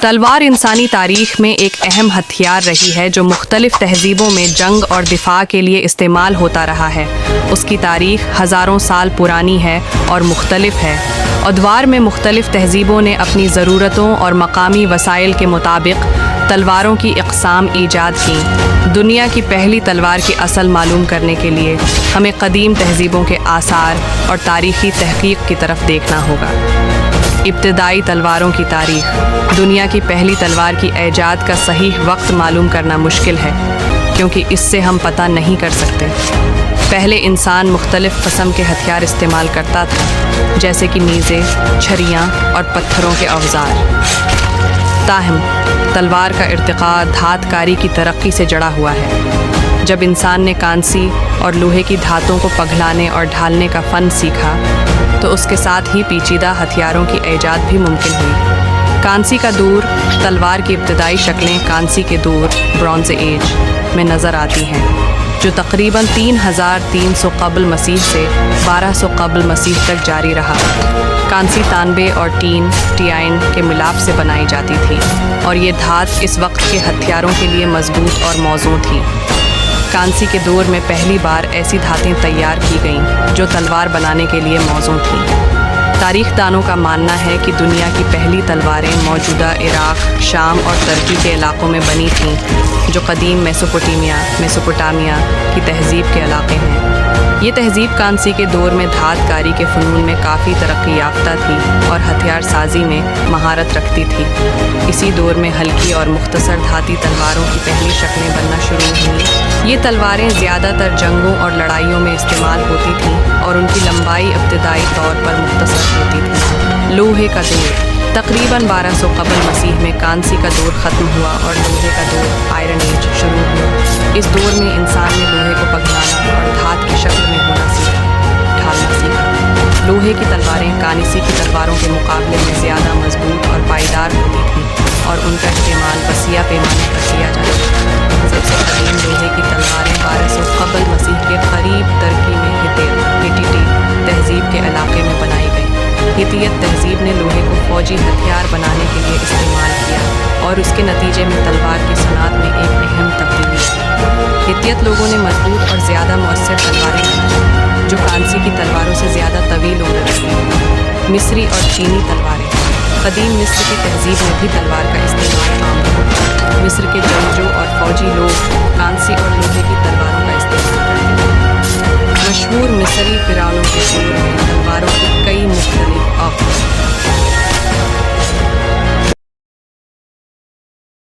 तलवार इंसानी तारीख में एक अहम हथियार रही है जो मुख्तलिफ तहजीबों में जंग और दिफा के लिए इस्तेमाल होता रहा है। उसकी तारीख हज़ारों साल पुरानी है और मुख्तलिफ है। अदवार में मुख्तलिफ तहजीबों ने अपनी ज़रूरतों और मकामी वसाइल के मुताबिक तलवारों की इक़साम ईजाद की। दुनिया की पहली तलवार की असल मालूम करने के लिए हमें क़दीम तहजीबों के आसार और तारीख़ी तहक़ीक़ की तरफ देखना होगा। इब्तदाई तलवारों की तारीख़। दुनिया की पहली तलवार की ईजाद का सही वक्त मालूम करना मुश्किल है, क्योंकि इससे हम पता नहीं कर सकते। पहले इंसान मुख्तलिफ़ क़स्म के हथियार इस्तेमाल करता था, जैसे कि नीज़े, छरियाँ और पत्थरों के औज़ार। ताहम तलवार का इर्तिक़ा धातकारी की तरक्की से जड़ा हुआ है। जब इंसान ने कांसी और लोहे की धातों को पघलाने और ढालने का फ़न सीखा, तो उसके साथ ही पेचीदा हथियारों की ईजाद भी मुमकिन हुई। कांसी का दूर। तलवार की इब्तदाई शक्लें कांसी के दूर ब्रॉन्ज़ एज में नज़र आती हैं, जो तकरीबन 3300 क़ब्ल मसीह से 1200 क़ब्ल मसीह तक जारी रहा। कांसी तांबे और टीआइन के मिलाप से बनाई जाती थी, और ये धात इस वक्त के हथियारों के लिए मजबूत और मौजूद थी। कांसी के दौर में पहली बार ऐसी धातें तैयार की गईं जो तलवार बनाने के लिए मौजूद थीं। तारीख़ दानों का मानना है कि दुनिया की पहली तलवारें मौजूदा इराक़, शाम और तुर्की के इलाक़ों में बनी थीं, जो क़दीम मेसोपोटामिया की तहज़ीब के इलाक़े हैं। ये तहज़ीब कांसी के दौर में धातकारी के फ़नून में काफ़ी तरक्की याफ्ता थी और हथियार साजी में महारत रखती थी। इसी दौर में हल्की और मुख्तसर धाती तलवारों की पहली शक्लें बनना शुरू हुईं। ये तलवारें ज़्यादातर जंगों और लड़ाइयों में इस्तेमाल होती थीं और उनकी लंबाई इब्तदाई तौर पर मुख्तसर होती थी। लोहे का दौर। तकरीबन 1200 क़ब्ल मसीह में कांसी का दौर ख़त्म हुआ और लोहे का दौर आयरन एज शुरू हुआ। इस दौर में इंसान ने लोहे को पघलाना और धात की शक्ल में ढालना सीखा। लोहे की तलवारें कांसी की तलवारों के मुकाबले में ज़्यादा मजबूत और पायदार होती थीं, और उनका इस्तेमाल वसीआ पैमाने पर किया जाता था। सबसे कदीम लोहे की तलवारें 1200 क़ब्ल मसीह के करीब तुर्की में हिटिटी तहज़ीब के इलाके में बनाई गई। हित्तियत तहज़ीब ने लोहे को फ़ौजी हथियार बनाने के लिए इस्तेमाल किया, और उसके नतीजे में तलवार की सनात में एक अहम तब्दीली आई। हित्तियत लोगों ने मजबूत और ज़्यादा मुअस्सर तलवारें बनाई, जो कांसी की तलवारों से ज़्यादा तवील उम्र रखती थीं। मिस्री और चीनी तलवारें। क़दीम मिस्र की तहज़ीब में भी तलवार का इस्तेमाल आम था। मिस्र के जंगजू और फ़ौजी लोग कांसी और लोहे की तलवारों का इस्तेमाल करते थे। मशहूर मिस्री फ़िरौनों के दौर में तलवारों की कई मुख्तलिफ